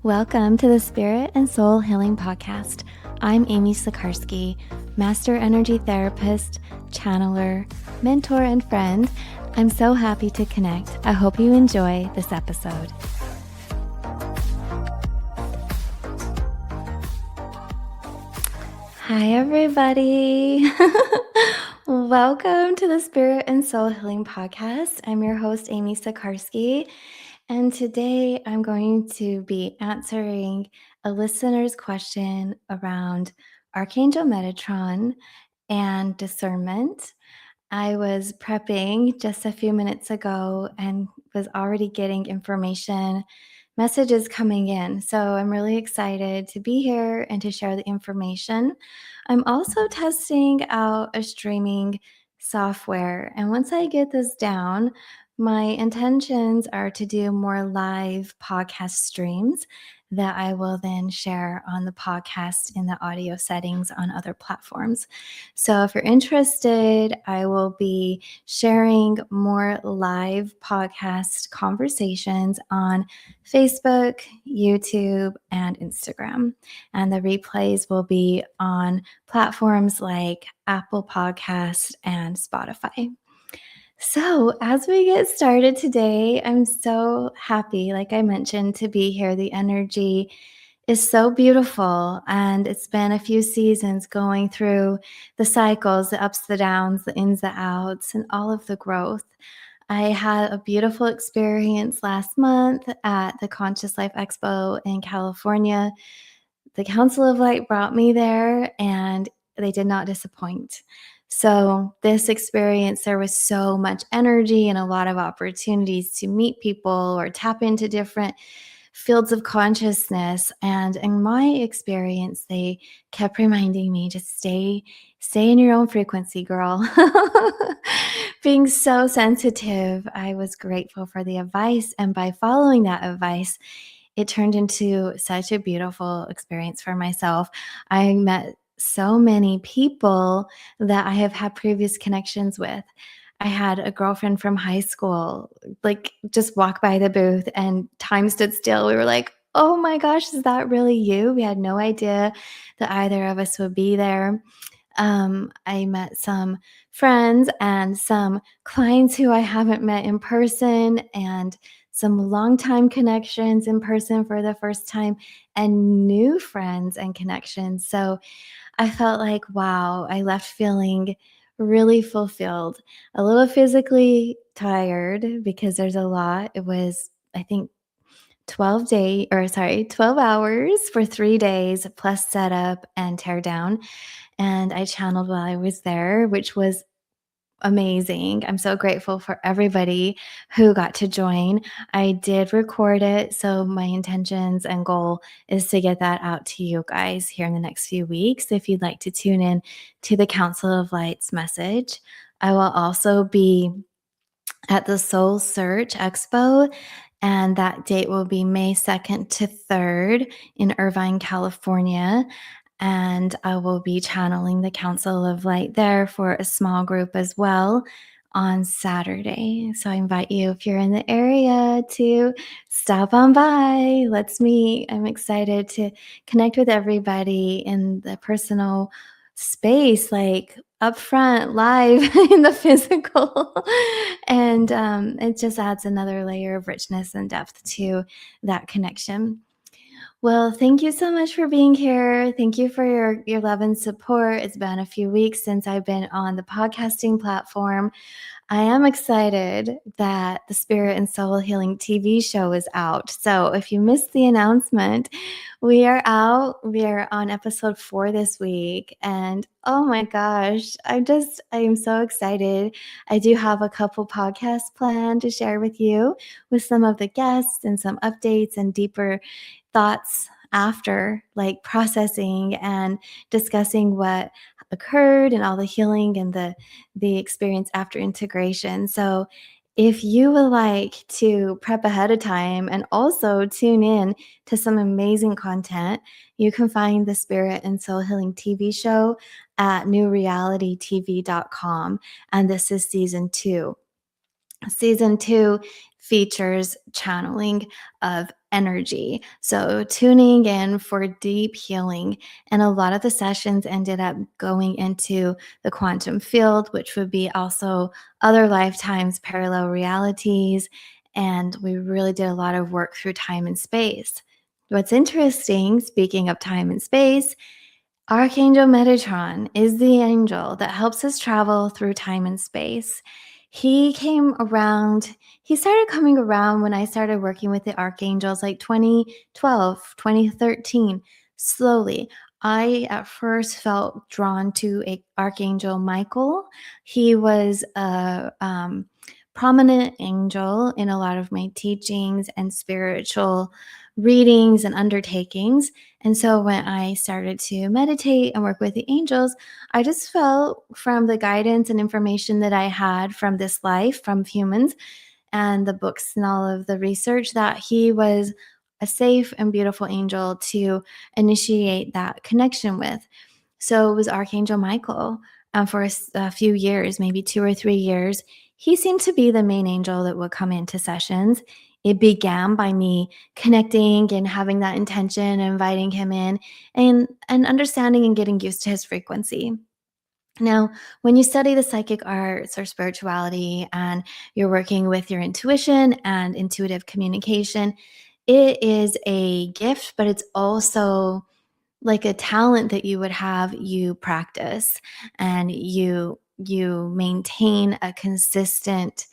Welcome to the Spirit and Soul Healing Podcast. I'm Amy Sikarskie, Master Energy Therapist, Channeler, Mentor, and Friend. I'm so happy to connect. I hope you enjoy this episode. Hi, everybody. Welcome to the Spirit and Soul Healing Podcast. I'm your host, Amy Sikarskie. And today I'm going to be answering a listener's question around Archangel Metatron and discernment. I was prepping just a few minutes ago and was already getting information, messages coming in. So I'm really excited to be here and to share the information. I'm also testing out a streaming software. And once I get this down, my intentions are to do more live podcast streams that I will then share on the podcast in the audio settings on other platforms. So if you're interested, I will be sharing more live podcast conversations on Facebook, YouTube, and Instagram. And the replays will be on platforms like Apple Podcasts and Spotify. So, as we get started today, I'm so happy, like I mentioned, to be here. The energy is so beautiful, and it's been a few seasons going through the cycles, the ups, the downs, the ins, the outs, and all of the growth. I had a beautiful experience last month at the Conscious Life Expo in California. The Council of Light brought me there, and they did not disappoint. So this experience, there was so much energy and a lot of opportunities to meet people or tap into different fields of consciousness. And in my experience, they kept reminding me, just stay in your own frequency, girl. Being so sensitive, I was grateful for the advice. And by following that advice, it turned into such a beautiful experience for myself. I met so many people that I have had previous connections with. I had a girlfriend from high school, like, just walk by the booth and time stood still. We were like, oh my gosh, is that really you? We had no idea that either of us would be there. I met some friends and some clients who I haven't met in person, and some longtime connections in person for the first time, and new friends and connections. So I felt like, wow, I left feeling really fulfilled, a little physically tired because there's a lot. It was, I think, 12 hours for 3 days plus setup and tear down. And I channeled while I was there, which was amazing. I'm so grateful for everybody who got to join. I did record it, so my intentions and goal is to get that out to you guys here in the next few weeks. If you'd like to tune in to the Council of Light's message, I will also be at the Soul Search Expo, and that date will be May 2nd to 3rd in Irvine, California. And I will be channeling the Council of Light there for a small group as well on Saturday. So I invite you, if you're in the area, to stop on by. Let's meet. I'm excited to connect with everybody in the personal space, like up front, live in the physical. And it just adds another layer of richness and depth to that connection. Well, thank you so much for being here. Thank you for your love and support. It's been a few weeks since I've been on the podcasting platform. I am excited that the Spirit and Soul Healing TV show is out. So if you missed the announcement, we are out. We are on episode 4 this week. And oh my gosh, I am so excited. I do have a couple podcasts planned to share with you with some of the guests and some updates and deeper thoughts after, like processing and discussing what occurred and all the healing and the experience after integration. So if you would like to prep ahead of time and also tune in to some amazing content, you can find the Spirit and Soul Healing TV show at newrealitytv.com. And this is season 2. Season 2 features channeling of energy. So tuning in for deep healing. And a lot of the sessions ended up going into the quantum field, which would be also other lifetimes, parallel realities. And we really did a lot of work through time and space. What's interesting, speaking of time and space, Archangel Metatron is the angel that helps us travel through time and space. He came around, he started coming around when I started working with the archangels like 2012, 2013. Slowly. I at first felt drawn to Archangel Michael. He was a prominent angel in a lot of my teachings and spiritual readings and undertakings. And so when I started to meditate and work with the angels, I just felt from the guidance and information that I had from this life, from humans, and the books and all of the research, that he was a safe and beautiful angel to initiate that connection with. So it was Archangel Michael. For a few years, maybe 2 or 3 years, he seemed to be the main angel that would come into sessions. It began by me connecting and having that intention, inviting him in, and understanding and getting used to his frequency. Now, when you study the psychic arts or spirituality and you're working with your intuition and intuitive communication, it is a gift, but it's also like a talent that you would have you practice, and you maintain a consistent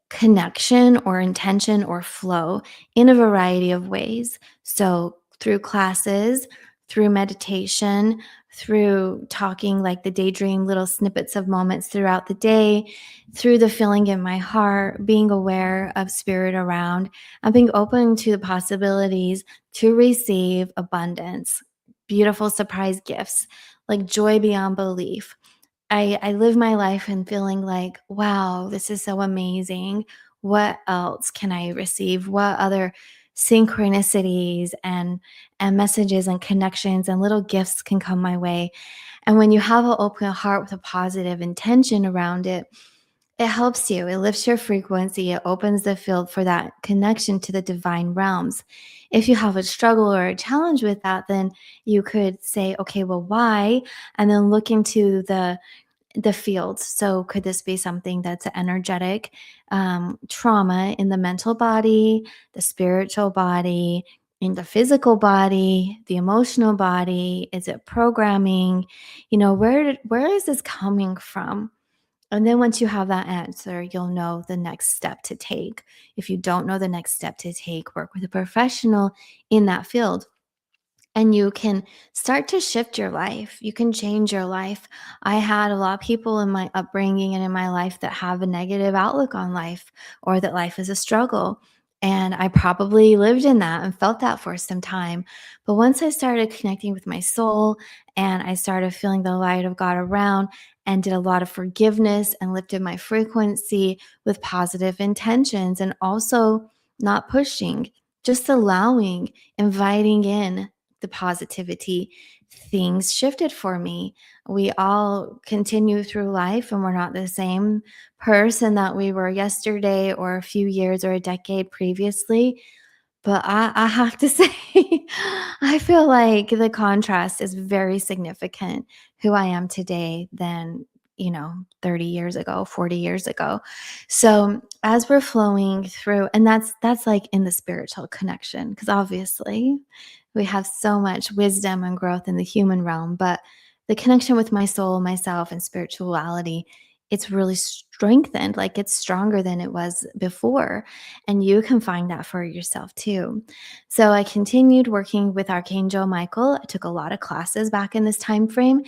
connection or intention or flow in a variety of ways. So, through classes, through meditation, through talking like the daydream little snippets of moments throughout the day, through the feeling in my heart, being aware of spirit around, and being open to the possibilities to receive abundance, beautiful surprise gifts, like joy beyond belief. I live my life and feeling like, wow, this is so amazing. What else can I receive? What other synchronicities and messages and connections and little gifts can come my way? And when you have an open heart with a positive intention around it, it helps you. It lifts your frequency. It opens the field for that connection to the divine realms. If you have a struggle or a challenge with that, then you could say, okay, well, why? And then look into the field. So could this be something that's energetic trauma in the mental body, the spiritual body, in the physical body, the emotional body? Is it programming? Where is this coming from? And then once you have that answer, you'll know the next step to take. If you don't know the next step to take, work with a professional in that field, and you can start to shift your life. You can change your life. I had a lot of people in my upbringing and in my life that have a negative outlook on life, or that life is a struggle. And I probably lived in that and felt that for some time. But once I started connecting with my soul and I started feeling the light of God around and did a lot of forgiveness and lifted my frequency with positive intentions, and also not pushing, just allowing, inviting in the positivity, things shifted for me. We all continue through life and we're not the same person that we were yesterday or a few years or a decade previously. But I have to say, I feel like the contrast is very significant who I am today than, 30 years ago, 40 years ago. So as we're flowing through, and that's like in the spiritual connection, because obviously we have so much wisdom and growth in the human realm, but the connection with my soul, myself, and spirituality, it's really strengthened. Like it's stronger than it was before. And you can find that for yourself too. So I continued working with Archangel Michael. I took a lot of classes back in this time frame,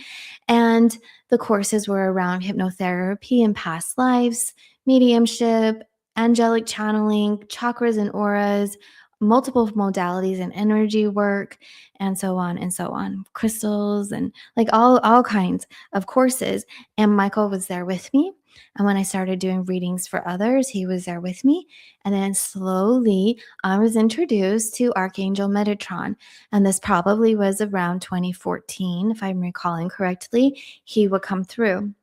and the courses were around hypnotherapy and past lives, mediumship, angelic channeling, chakras and auras, multiple modalities and energy work, and so on and so on, crystals, and like all kinds of courses. And Michael was there with me. And when I started doing readings for others, he was there with me. And then slowly I was introduced to Archangel Metatron. And this probably was around 2014, if I'm recalling correctly. He would come through.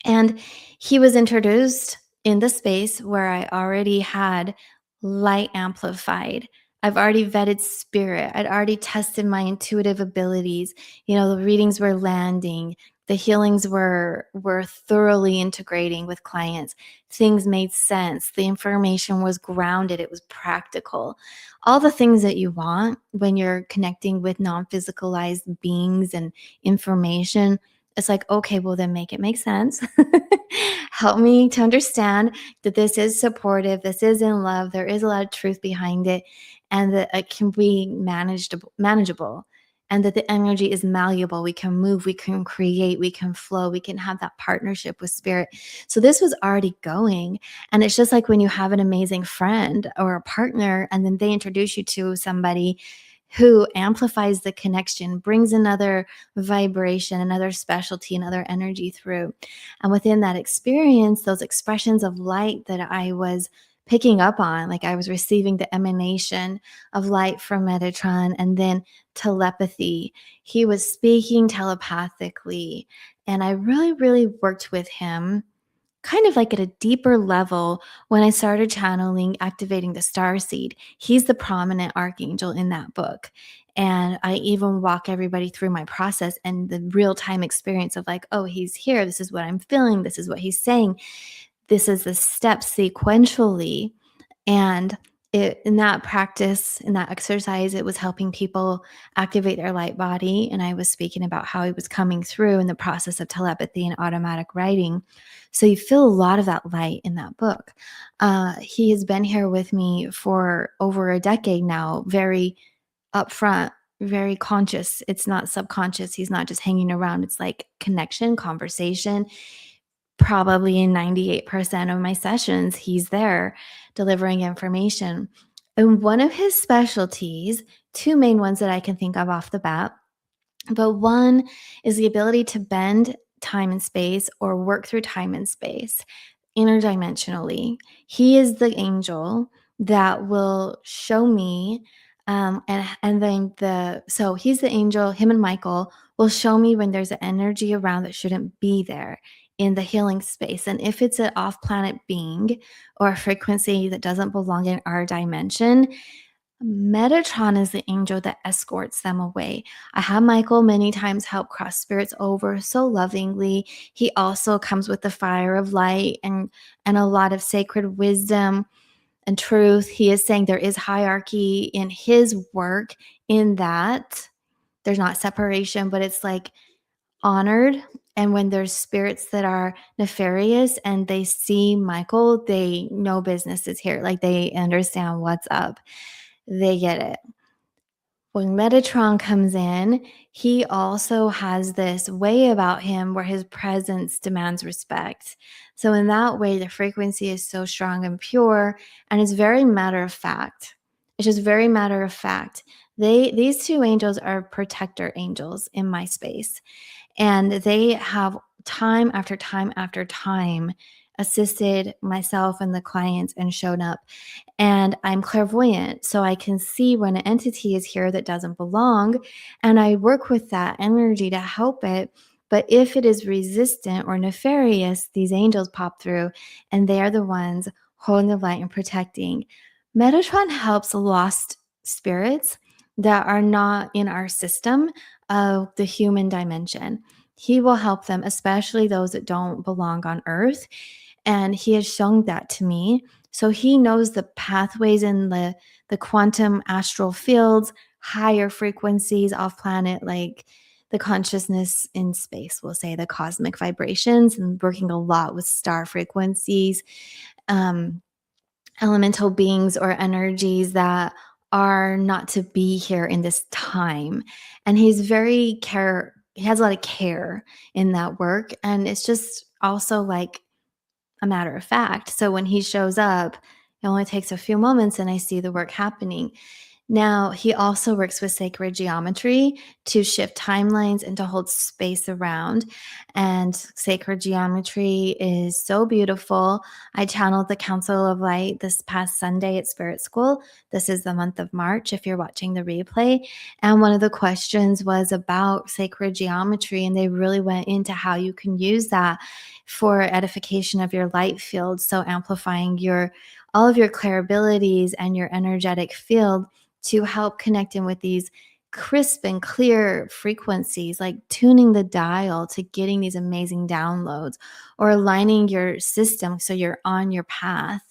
And he was introduced in the space where I already had light amplified. I've already vetted spirit. I'd already tested my intuitive abilities. The readings were landing. The healings were thoroughly integrating with clients. Things made sense. The information was grounded. It was practical. All the things that you want when you're connecting with non-physicalized beings and information. It's like, okay, well, then make it make sense. Help me to understand that this is supportive, this is in love, there is a lot of truth behind it, and that it can be manageable, and that the energy is malleable. We can move, we can create, we can flow, we can have that partnership with spirit. So this was already going. And it's just like when you have an amazing friend or a partner, and then they introduce you to somebody who amplifies the connection, brings another vibration, another specialty, another energy through. And within that experience, those expressions of light that I was picking up on, like I was receiving the emanation of light from Metatron, and then telepathy. He was speaking telepathically. And I really, really worked with him kind of like at a deeper level when I started channeling, activating the Starseed. He's the prominent archangel in that book. And I even walk everybody through my process and the real time experience of like, oh, he's here. This is what I'm feeling. This is what he's saying. This is the steps sequentially. And in that practice, in that exercise, it was helping people activate their light body. And I was speaking about how he was coming through in the process of telepathy and automatic writing. So you feel a lot of that light in that book. He has been here with me for over a decade now, very upfront, very conscious. It's not subconscious. He's not just hanging around. It's like connection, conversation. Probably in 98% of my sessions, he's there delivering information. And one of his specialties, two main ones that I can think of off the bat, but one is the ability to bend time and space or work through time and space interdimensionally. He is the angel that will show me and then so he's the angel, him and Michael will show me when there's an energy around that shouldn't be there in the healing space. And if it's an off-planet being or a frequency that doesn't belong in our dimension, Metatron is the angel that escorts them away. I have Michael many times help cross spirits over so lovingly. He also comes with the fire of light and a lot of sacred wisdom and truth. He is saying there is hierarchy in his work, in that there's not separation, but it's like honored. And when there's spirits that are nefarious and they see Michael, they know business is here. Like they understand what's up. They get it. When Metatron comes in, he also has this way about him where his presence demands respect. So, in that way, the frequency is so strong and pure, and it's very matter of fact. It's just very matter of fact. These two angels are protector angels in my space, and they have time after time after time assisted myself and the clients and shown up. And I'm clairvoyant, so I can see when an entity is here that doesn't belong, and I work with that energy to help it. But if it is resistant or nefarious, these angels pop through, and they are the ones holding the light and protecting. Metatron helps lost spirits that are not in our system of the human dimension. He will help them, especially those that don't belong on Earth. And he has shown that to me. So he knows the pathways in the quantum astral fields, higher frequencies off planet, like the consciousness in space, we'll say the cosmic vibrations, and working a lot with star frequencies, um, elemental beings or energies that are not to be here in this time. And he has a lot of care in that work. And it's just also like a matter of fact. So when he shows up, it only takes a few moments and I see the work happening. Now, he also works with sacred geometry to shift timelines and to hold space around. And sacred geometry is so beautiful. I channeled the Council of Light this past Sunday at Spirit School. This is the month of March, if you're watching the replay. And one of the questions was about sacred geometry, and they really went into how you can use that for edification of your light field. So, amplifying all of your clair abilities and your energetic field to help connect in with these crisp and clear frequencies, like tuning the dial to getting these amazing downloads or aligning your system so you're on your path.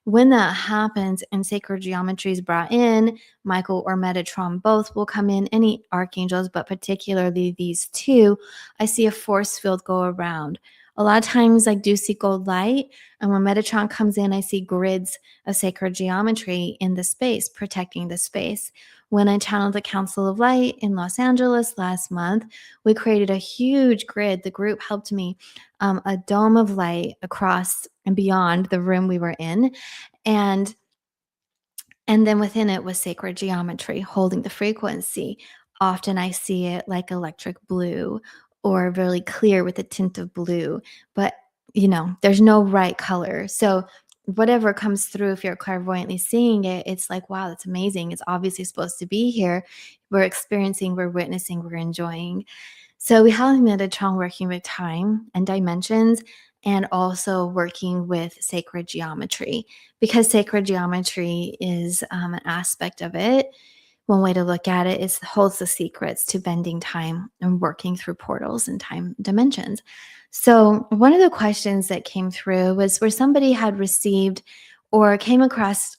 When that happens and sacred geometry is brought in, Michael or Metatron both will come in, any archangels, but particularly these two, I see a force field go around. A lot of times I do see gold light, and when Metatron comes in, I see grids of sacred geometry in the space, protecting the space. When I channeled the Council of Light in Los Angeles last month, we created a huge grid. The group helped me, a dome of light across and beyond the room we were in. And and then within it was sacred geometry holding the frequency. Often I see it like electric blue or really clear with a tint of blue, but there's no right color. So whatever comes through, if you're clairvoyantly seeing it, it's like, wow, that's amazing. It's obviously supposed to be here. We're experiencing, we're witnessing, we're enjoying. So we have Metatron working with time and dimensions, and also working with sacred geometry, because sacred geometry is an aspect of it. One way to look at it is holds the secrets to bending time and working through portals and time dimensions. So one of the questions that came through was where somebody had received or came across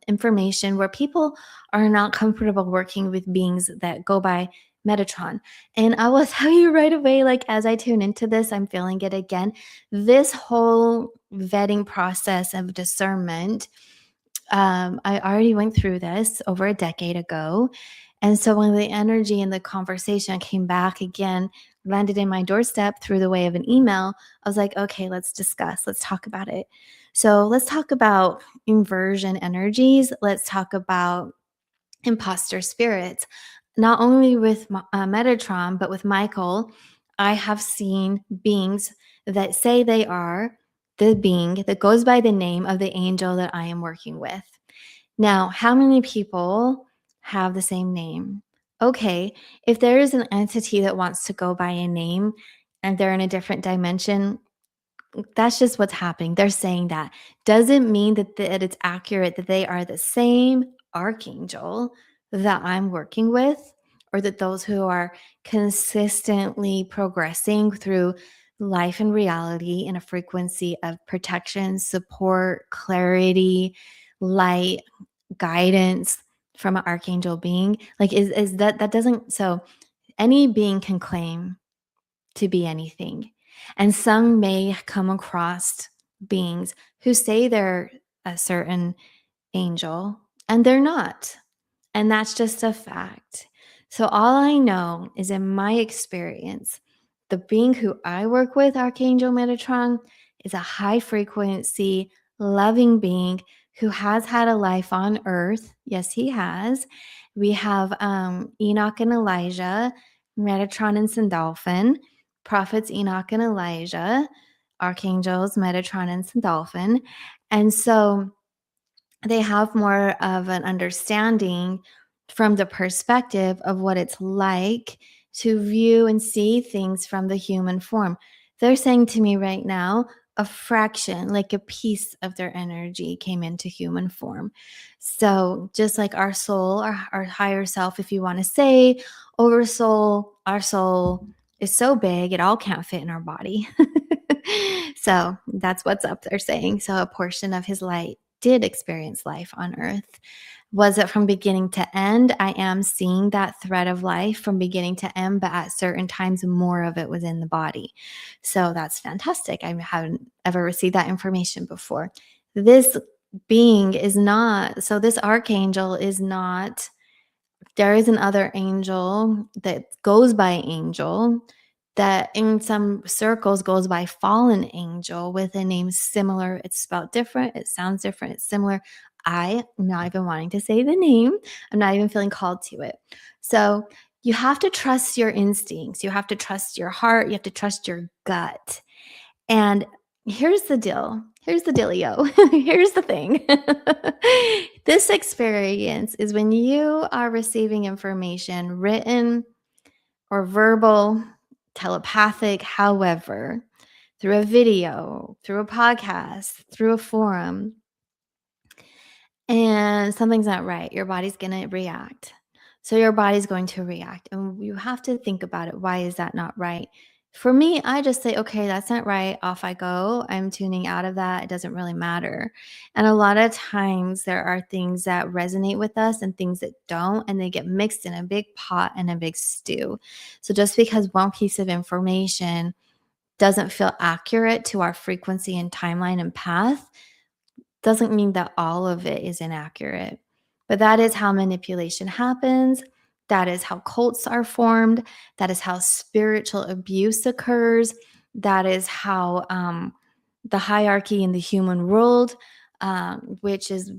information where people are not comfortable working with beings that go by Metatron. And I will tell you right away, like as I tune into this, I'm feeling it again. This whole vetting process of discernment, I already went through this over a decade ago. And so when the energy and the conversation came back again, landed in my doorstep through the way of an email, I was like, okay, let's discuss, let's talk about it. So let's talk about inversion energies. Let's talk about imposter spirits. Not only with Metatron, but with Michael, I have seen beings that say they are the being that goes by the name of the angel that I am working with. Now, how many people have the same name? Okay, if there is an entity that wants to go by a name and they're in a different dimension, that's just what's happening. They're saying that. Doesn't mean that it's accurate that they are the same archangel that I'm working with, or that those who are consistently progressing through life and reality in a frequency of protection, support, clarity, light, guidance from an archangel being. Like, is that doesn't, so any being can claim to be anything. And some may come across beings who say they're a certain angel and they're not. And that's just a fact. So all I know is, in my experience, the being who I work with, Archangel Metatron, is a high frequency, loving being who has had a life on earth. Yes, he has. We have Enoch and Elijah, Metatron and Sandalphon, prophets Enoch and Elijah, archangels Metatron and Sandalphon. And so they have more of an understanding from the perspective of what it's like to view and see things from the human form. They're saying to me right now, a fraction, like a piece of their energy came into human form. So just like our soul, our higher self, if you want to say, over soul, our soul is so big, it all can't fit in our body. So that's what's up, they're saying. So a portion of his light did experience life on earth. Was it from beginning to end? I am seeing that thread of life from beginning to end, but at certain times, more of it was in the body. So that's fantastic. I haven't ever received that information before. This being is not, so this archangel is not, there is another angel that goes by angel, that in some circles goes by fallen angel with a name similar. It's spelled different. It sounds different. It's similar. I'm not even wanting to say the name. I'm not even feeling called to it. So you have to trust your instincts. You have to trust your heart. You have to trust your gut. And here's the deal. Here's the dealio. Here's the thing. This experience is when you are receiving information, written or verbal, telepathic, however, through a video, through a podcast, through a forum, and something's not right, your body's going to react. So your body's going to react, and you have to think about it. Why is that not right? For me, I just say, okay, that's not right. Off I go. I'm tuning out of that. It doesn't really matter. And a lot of times there are things that resonate with us and things that don't, and they get mixed in a big pot and a big stew. So just because one piece of information doesn't feel accurate to our frequency and timeline and path doesn't mean that all of it is inaccurate. But that is how manipulation happens. That is how cults are formed. That is how spiritual abuse occurs. That is how the hierarchy in the human world, which is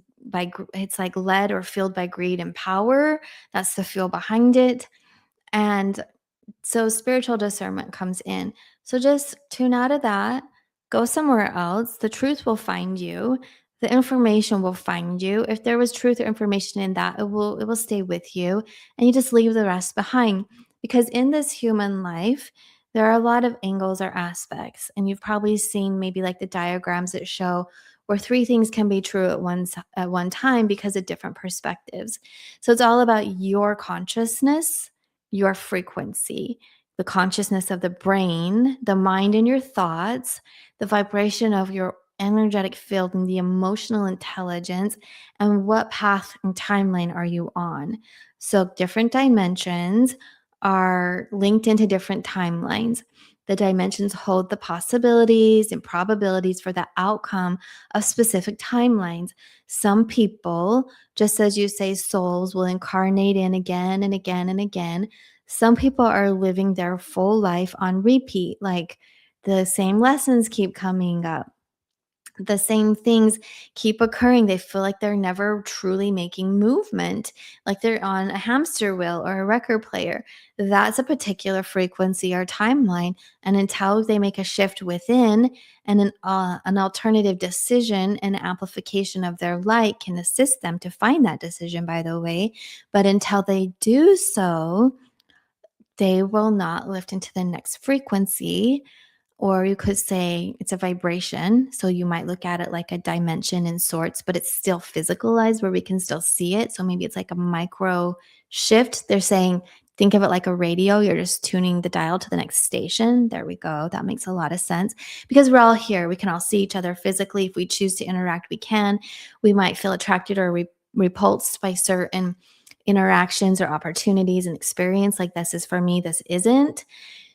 it's like led or fueled by greed and power. That's the fuel behind it. And so spiritual discernment comes in. So just tune out of that, go somewhere else. The truth will find you. The information will find you. If there was truth or information in that, it will stay with you, and you just leave the rest behind. Because in this human life, there are a lot of angles or aspects, and you've probably seen maybe like the diagrams that show where three things can be true at one time because of different perspectives. So it's all about your consciousness, your frequency, the consciousness of the brain, the mind and your thoughts, the vibration of your energetic field and the emotional intelligence, and what path and timeline are you on. So different dimensions are linked into different timelines. The dimensions hold the possibilities and probabilities for the outcome of specific timelines. Some people, just as you say, souls will incarnate in again and again and again. Some people are living their full life on repeat, like the same lessons keep coming up. The same things keep occurring. They feel like they're never truly making movement, like they're on a hamster wheel or a record player. That's a particular frequency or timeline. And until they make a shift within and an alternative decision and amplification of their light can assist them to find that decision, by the way. But until they do so, they will not lift into the next frequency, or you could say it's a vibration. So you might look at it like a dimension in sorts, but it's still physicalized where we can still see it. So maybe it's like a micro shift. They're saying, think of it like a radio. You're just tuning the dial to the next station. There we go. That makes a lot of sense because we're all here. We can all see each other physically. If we choose to interact, we can. We might feel attracted or repulsed by certain interactions or opportunities and experience. Like, this is for me, this isn't.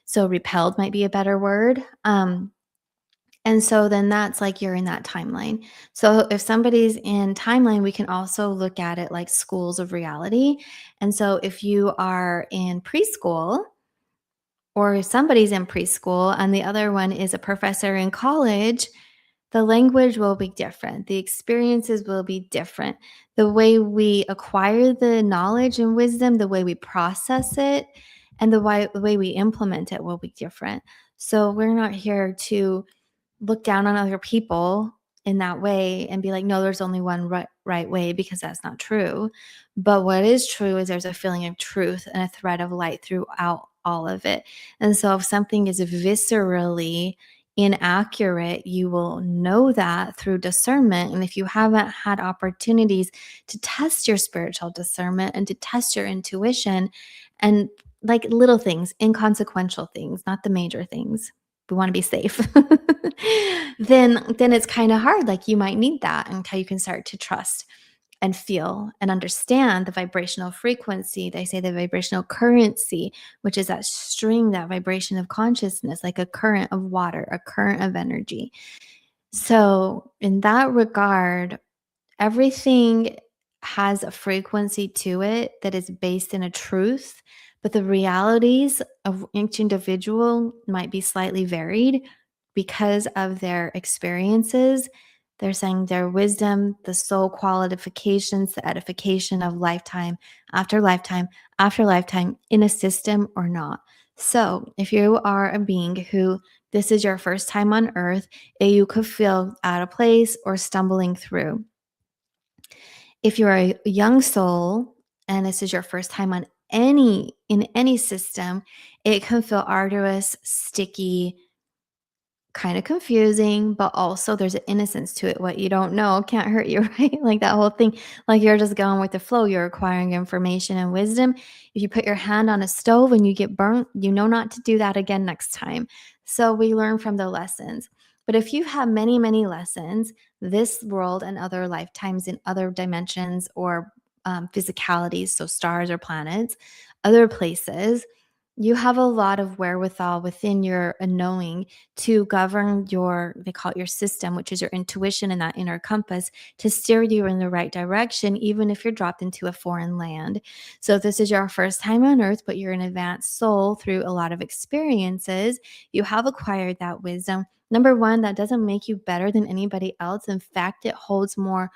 So repelled might be a better word. And so then that's like you're in that timeline. So if somebody's in timeline, we can also look at it like schools of reality. And so if you are in preschool, or if somebody's in preschool and the other one is a professor in college, the language will be different. The experiences will be different. The way we acquire the knowledge and wisdom, the way we process it, and the way we implement it will be different. So we're not here to look down on other people in that way and be like, no, there's only one right way, because that's not true. But what is true is there's a feeling of truth and a thread of light throughout all of it. And so if something is viscerally inaccurate, you will know that through discernment. And if you haven't had opportunities to test your spiritual discernment and to test your intuition, and like little things, inconsequential things, not the major things, we want to be safe, then it's kind of hard. Like, you might need that until you can start to trust and feel and understand the vibrational frequency. They say the vibrational currency, which is that string, that vibration of consciousness, like a current of water, a current of energy. So in that regard, everything has a frequency to it that is based in a truth, but the realities of each individual might be slightly varied because of their experiences They're saying their wisdom, the soul qualifications, the edification of lifetime after lifetime after lifetime in a system or not. So, if you are a being who this is your first time on earth, you could feel out of place or stumbling through. If you're a young soul and this is your first time on any system, it can feel arduous, sticky, kind of confusing, but also there's an innocence to it. What you don't know can't hurt you, right? Like that whole thing, like you're just going with the flow. You're acquiring information and wisdom. If you put your hand on a stove and you get burnt, you know not to do that again next time. So we learn from the lessons. But if you have many, many lessons, this world and other lifetimes in other dimensions or physicalities, so stars or planets, other places, you have a lot of wherewithal within your knowing to govern your, they call it your system, which is your intuition and that inner compass, to steer you in the right direction, even if you're dropped into a foreign land. So if this is your first time on earth, but you're an advanced soul through a lot of experiences, you have acquired that wisdom. Number one, that doesn't make you better than anybody else. In fact, it holds more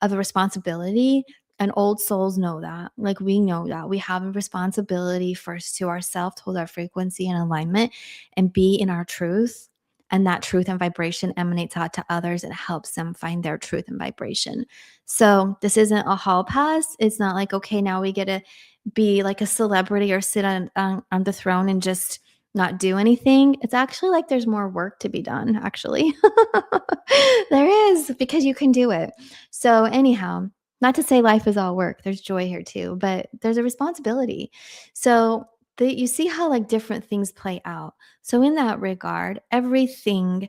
of a responsibility. And old souls know that. Like we know that we have a responsibility first to ourselves to hold our frequency and alignment and be in our truth. And that truth and vibration emanates out to others and helps them find their truth and vibration. So this isn't a hall pass. It's not like, okay, now we get to be like a celebrity or sit on the throne and just not do anything. It's actually like there's more work to be done, actually. There is, because you can do it. So, anyhow, not to say life is all work, there's joy here too, but there's a responsibility. So, you see how like different things play out. So, in that regard, everything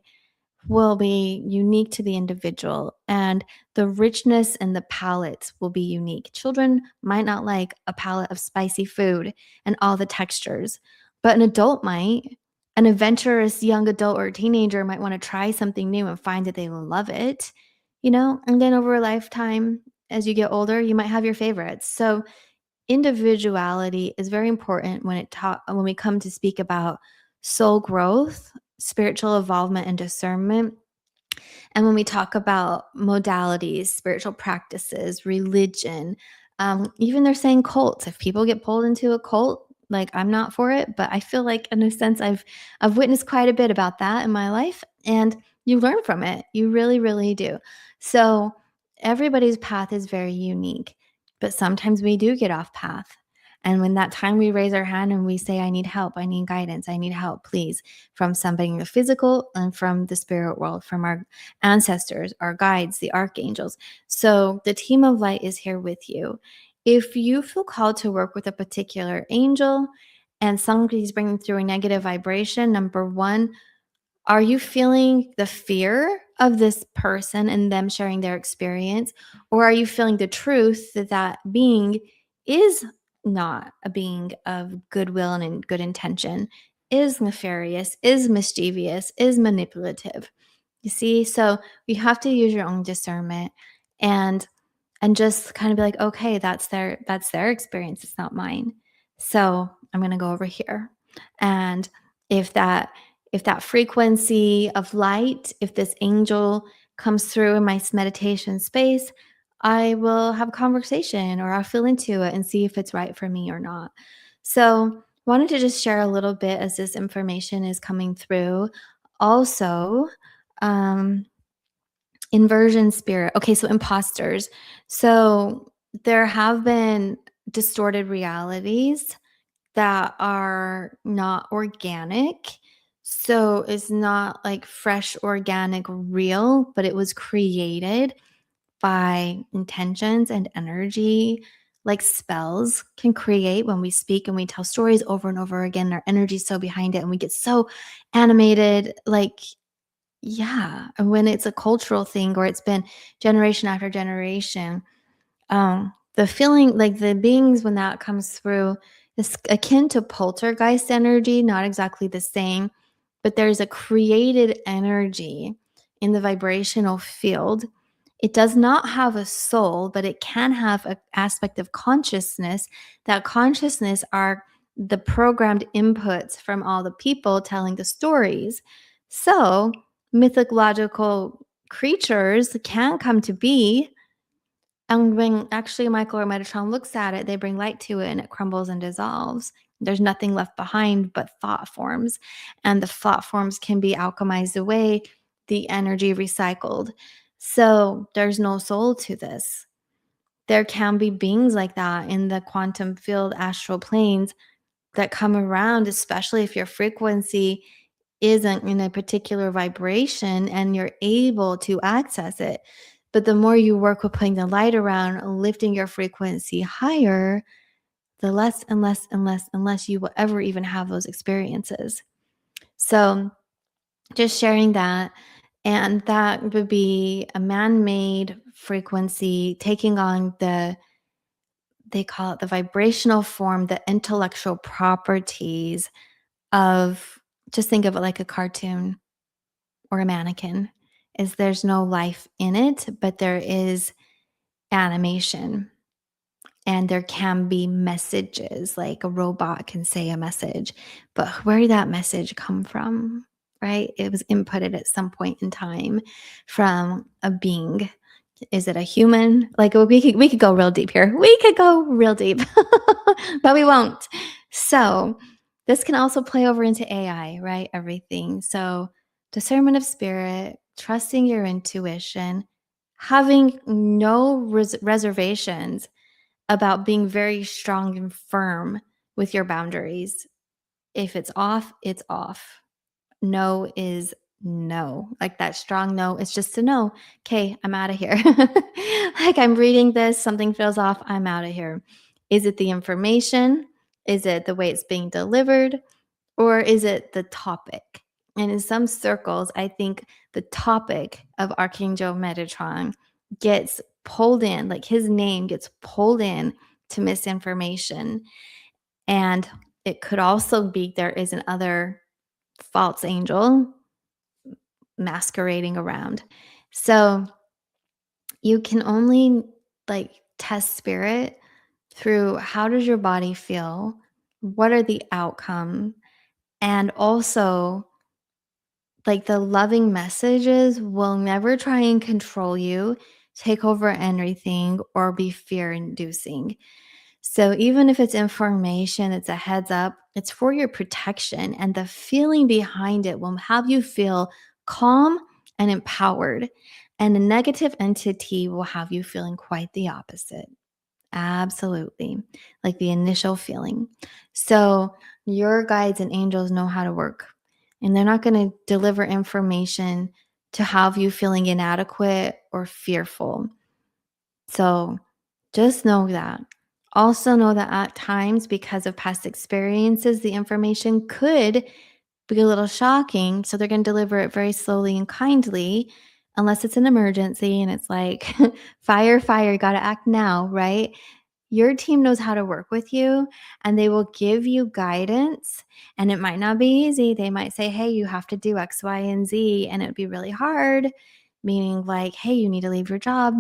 will be unique to the individual and the richness and the palates will be unique. Children might not like a palette of spicy food and all the textures, but an adult might. An adventurous young adult or teenager might want to try something new and find that they love it, and then over a lifetime, as you get older, you might have your favorites. So individuality is very important when we come to speak about soul growth, spiritual involvement and discernment. And when we talk about modalities, spiritual practices, religion, even they're saying cults. If people get pulled into a cult, like I'm not for it, but I feel like in a sense I've witnessed quite a bit about that in my life, and you learn from it. You really, really do. So everybody's path is very unique, but sometimes we do get off path. And when that time we raise our hand and we say, I need help, I need guidance, I need help, please, from somebody in the physical and from the spirit world, from our ancestors, our guides, the archangels. So the team of light is here with you. If you feel called to work with a particular angel and somebody's bringing through a negative vibration, number one, are you feeling the fear of this person and them sharing their experience? Or are you feeling the truth that that being is not a being of goodwill and in good intention, is nefarious, is mischievous, is manipulative? You see? So you have to use your own discernment and just kind of be like, okay, that's their experience. It's not mine. So I'm gonna go over here. And if that if that frequency of light, if this angel comes through in my meditation space, I will have a conversation or I'll feel into it and see if it's right for me or not. So wanted to just share a little bit as this information is coming through. Also, um, inversion spirit. Okay, so imposters. So there have been distorted realities that are not organic. So it's not like fresh, organic, real, but it was created by intentions and energy. Like spells can create when we speak and we tell stories over and over again. Our energy's so behind it and we get so animated. Like, yeah, and when it's a cultural thing or it's been generation after generation, the feeling like the beings when that comes through is akin to poltergeist energy, not exactly the same, but there's a created energy in the vibrational field. It does not have a soul, but it can have an aspect of consciousness. That consciousness are the programmed inputs from all the people telling the stories. So mythological creatures can come to be. And when actually Michael or Metatron looks at it, they bring light to it and it crumbles and dissolves. There's nothing left behind but thought forms. And the thought forms can be alchemized away, the energy recycled. So there's no soul to this. There can be beings like that in the quantum field astral planes that come around, especially if your frequency isn't in a particular vibration and you're able to access it. But the more you work with putting the light around, lifting your frequency higher, the less and less and less and less you will ever even have those experiences. So just sharing that. And that would be a man-made frequency taking on they call it the vibrational form, the intellectual properties of, just think of it like a cartoon or a mannequin. Is there's no life in it, but there is animation, and there can be messages, like a robot can say a message, but where did that message come from? Right? It was inputted at some point in time from a being. Is it a human? Like, we could go real deep here. We could go real deep, but we won't. So this can also play over into AI, right? Everything. So discernment of spirit, trusting your intuition, having no reservations about being very strong and firm with your boundaries. If it's off, it's off. No is no. Like that strong no, it's just a no. Okay, I'm out of here. Like I'm reading this, something feels off, I'm out of here. Is it the information? Is it the way it's being delivered? Or is it the topic? And in some circles, I think the topic of Archangel Metatron gets pulled in, like his name gets pulled in to misinformation. And it could also be there is another false angel masquerading around. So you can only like test spirit through how does your body feel? What are the outcomes? And also, like the loving messages will never try and control you, take over anything, or be fear inducing. So even if it's information, it's a heads up, it's for your protection. And the feeling behind it will have you feel calm and empowered. And a negative entity will have you feeling quite the opposite. Absolutely. Like the initial feeling. So your guides and angels know how to work, and they're not going to deliver information to have you feeling inadequate or fearful. So just know that. Also, know that at times, because of past experiences, the information could be a little shocking. So they're going to deliver it very slowly and kindly, unless it's an emergency and it's like, fire, fire, got to act now, right? Your team knows how to work with you, and they will give you guidance. And it might not be easy. They might say, hey, you have to do X, Y, and Z. And it would be really hard, meaning like, hey, you need to leave your job.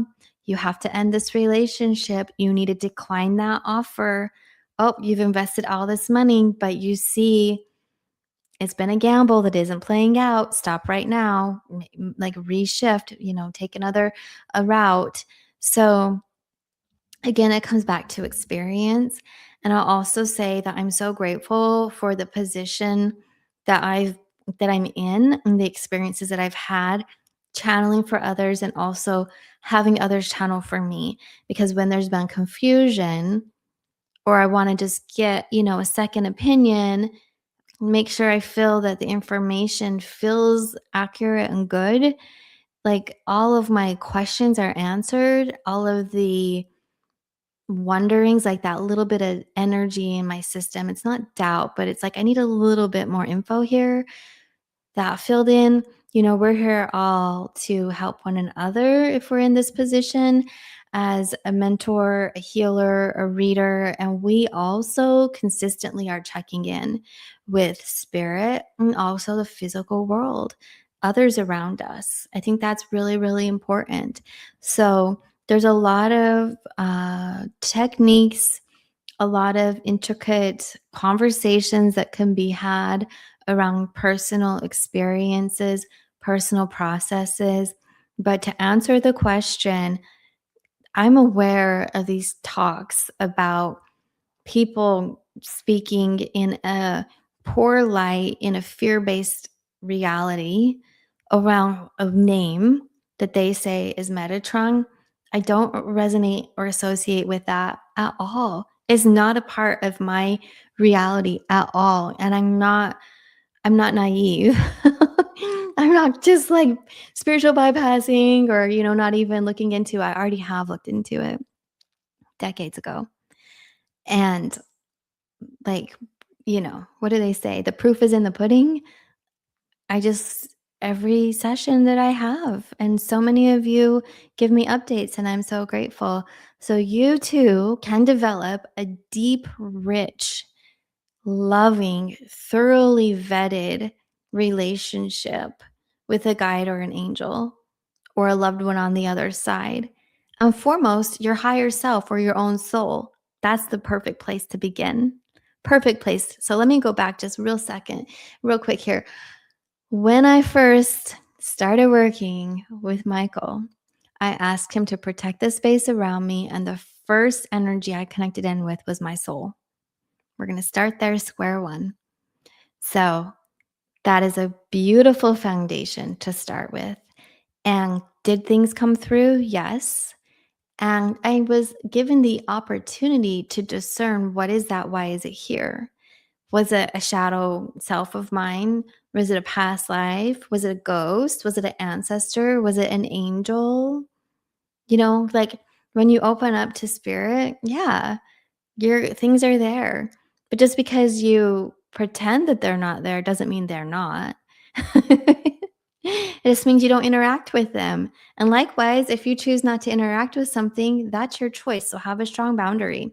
You have to end this relationship. You need to decline that offer. Oh, you've invested all this money, but you see it's been a gamble that isn't playing out. Stop right now. Like reshift, take another a route. So again, it comes back to experience. And I'll also say that I'm so grateful for the position that I'm in and the experiences that I've had channeling for others, and also having others channel for me. Because when there's been confusion, or I want to just get, a second opinion, make sure I feel that the information feels accurate and good. Like all of my questions are answered, all of the wonderings, like that little bit of energy in my system. It's not doubt, but it's like I need a little bit more info here that filled in. We're here all to help one another if we're in this position as a mentor, a healer, a reader. And we also consistently are checking in with spirit and also the physical world, others around us. I think that's really, really important. So there's a lot of techniques, a lot of intricate conversations that can be had around personal experiences, personal processes, But to answer the question, I'm aware of these talks about people speaking in a poor light, in a fear based reality around a name that they say is Metatron. I don't resonate or associate with that at all. It's not a part of my reality at all. And I'm not naive. I'm not just like spiritual bypassing or, not even looking into it. I already have looked into it decades ago. And like, what do they say? The proof is in the pudding. I just, every session that I have, and so many of you give me updates, and I'm so grateful. So you too can develop a deep, rich, loving, thoroughly vetted relationship with a guide or an angel or a loved one on the other side. And foremost, your higher self or your own soul. That's the perfect place to begin. Perfect place. So let me go back just real quick here. When I first started working with Michael, I asked him to protect the space around me, and the first energy I connected in with was my soul. We're going to start there, square one. So that is a beautiful foundation to start with. And did things come through? Yes. And I was given the opportunity to discern, what is that? Why is it here? Was it a shadow self of mine? Was it a past life? Was it a ghost? Was it an ancestor? Was it an angel? Like when you open up to spirit, yeah, your things are there. But just because you pretend that they're not there doesn't mean they're not. It just means you don't interact with them. And likewise, if you choose not to interact with something, that's your choice. So have a strong boundary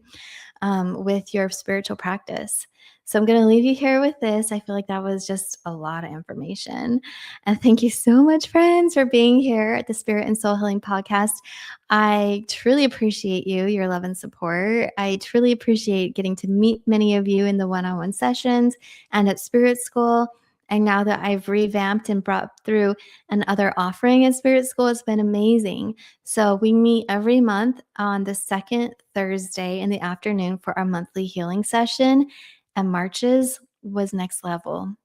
with your spiritual practice. So I'm going to leave you here with this. I feel like that was just a lot of information. And thank you so much, friends, for being here at the Spirit and Soul Healing Podcast. I truly appreciate you, your love and support. I truly appreciate getting to meet many of you in the one-on-one sessions and at Spirit School. And now that I've revamped and brought through another offering at Spirit School, it's been amazing. So we meet every month on the second Thursday in the afternoon for our monthly healing session. And March's was next level.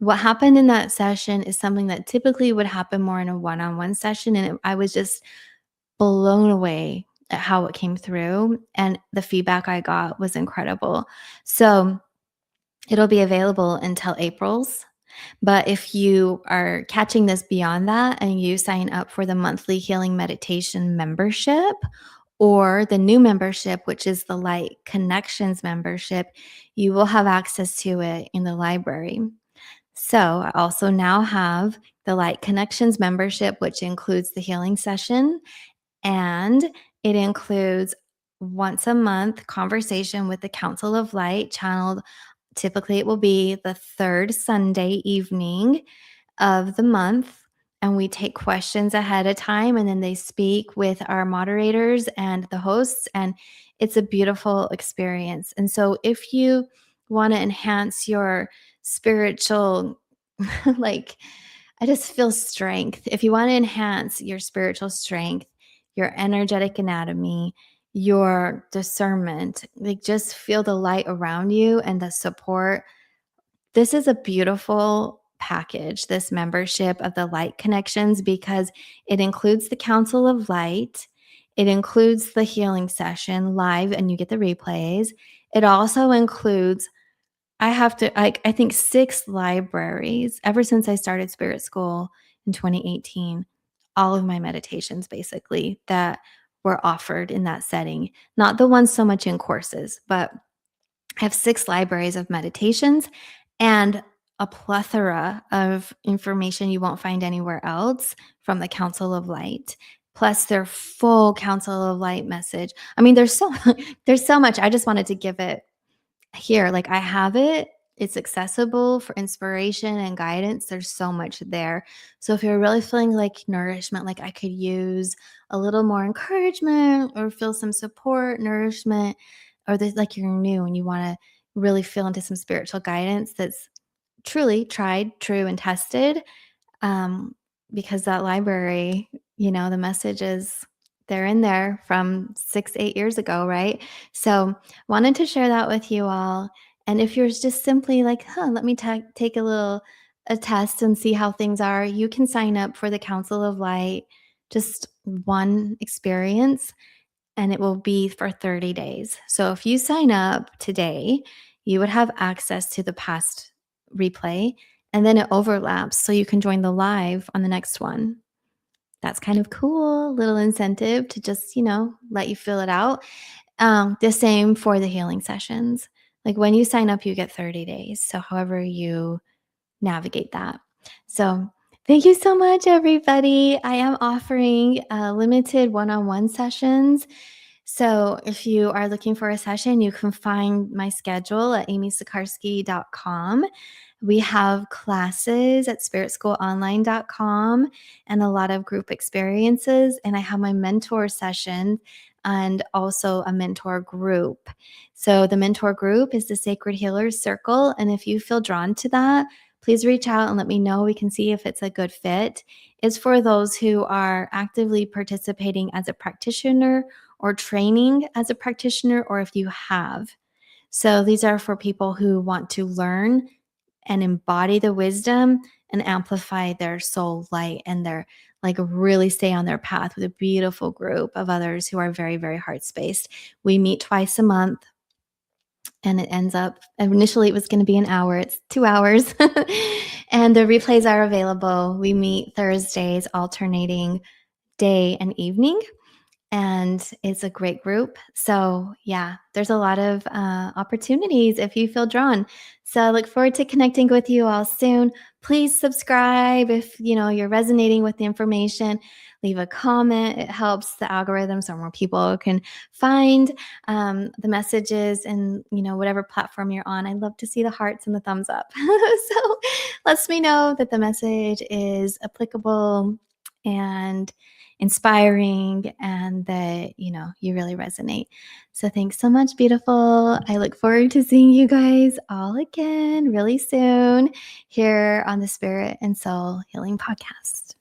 What happened in that session is something that typically would happen more in a one-on-one session. And I was just blown away at how it came through. And the feedback I got was incredible. So it'll be available until April's. But if you are catching this beyond that and you sign up for the monthly healing meditation membership or the new membership, which is the Light Connections membership, you will have access to it in the library. So I also now have the Light Connections membership, which includes the healing session, and it includes once a month conversation with the Council of Light channeled. Typically, it will be the third Sunday evening of the month, and we take questions ahead of time, and then they speak with our moderators and the hosts, and it's a beautiful experience. And so if you want to enhance your spiritual like, I just feel strength. If you want to enhance your spiritual strength, your energetic anatomy, your discernment, like just feel the light around you and the support. This is a beautiful package, this membership of the Light Connections, because it includes the Council of Light. It includes the healing session live, and you get the replays. It also includes, I think 6 libraries ever since I started Spirit School in 2018, all of my meditations basically that were offered in that setting, not the ones so much in courses, but I have 6 libraries of meditations and a plethora of information you won't find anywhere else from the Council of Light, plus their full Council of Light message. I mean, there's so there's so much. I just wanted to give it here. Like I have it. It's accessible for inspiration and guidance. There's so much there. So if you're really feeling like nourishment, like I could use a little more encouragement or feel some support, nourishment, or like you're new and you want to really feel into some spiritual guidance that's truly tried, true, and tested, um, because that library the messages, they're in there from 6, 8 years ago, right? So wanted to share that with you all. And if you're just simply like, let me take a test and see how things are, you can sign up for the Council of Light, just one experience, and it will be for 30 days. So if you sign up today, you would have access to the past replay, and then it overlaps so you can join the live on the next one. That's kind of cool, little incentive to just, let you fill it out. The same for the healing sessions. Like when you sign up, you get 30 days. So however you navigate that. So thank you so much, everybody. I am offering limited one-on-one sessions. So if you are looking for a session, you can find my schedule at amysikarskie.com. We have classes at spiritschoolonline.com and a lot of group experiences. And I have my mentor session and also a mentor group. So the mentor group is the Sacred Healers Circle. And if you feel drawn to that, please reach out and let me know. We can see if it's a good fit. It's for those who are actively participating as a practitioner or training as a practitioner, or if you have. So these are for people who want to learn and embody the wisdom and amplify their soul light, and their really stay on their path with a beautiful group of others who are very, very heart-spaced. We meet twice a month, and it ends up, initially it was going to be an hour. It's 2 hours. And the replays are available. We meet Thursdays, alternating day and evening. And it's a great group. So yeah, there's a lot of opportunities if you feel drawn. So I look forward to connecting with you all soon. Please subscribe if you're resonating with the information. Leave a comment. It helps the algorithm so more people can find the messages, and whatever platform you're on. I love to see the hearts and the thumbs up. So lets me know that the message is applicable and inspiring, and that you really resonate. So thanks so much, beautiful. I look forward to seeing you guys all again really soon here on the Spirit and Soul Healing Podcast.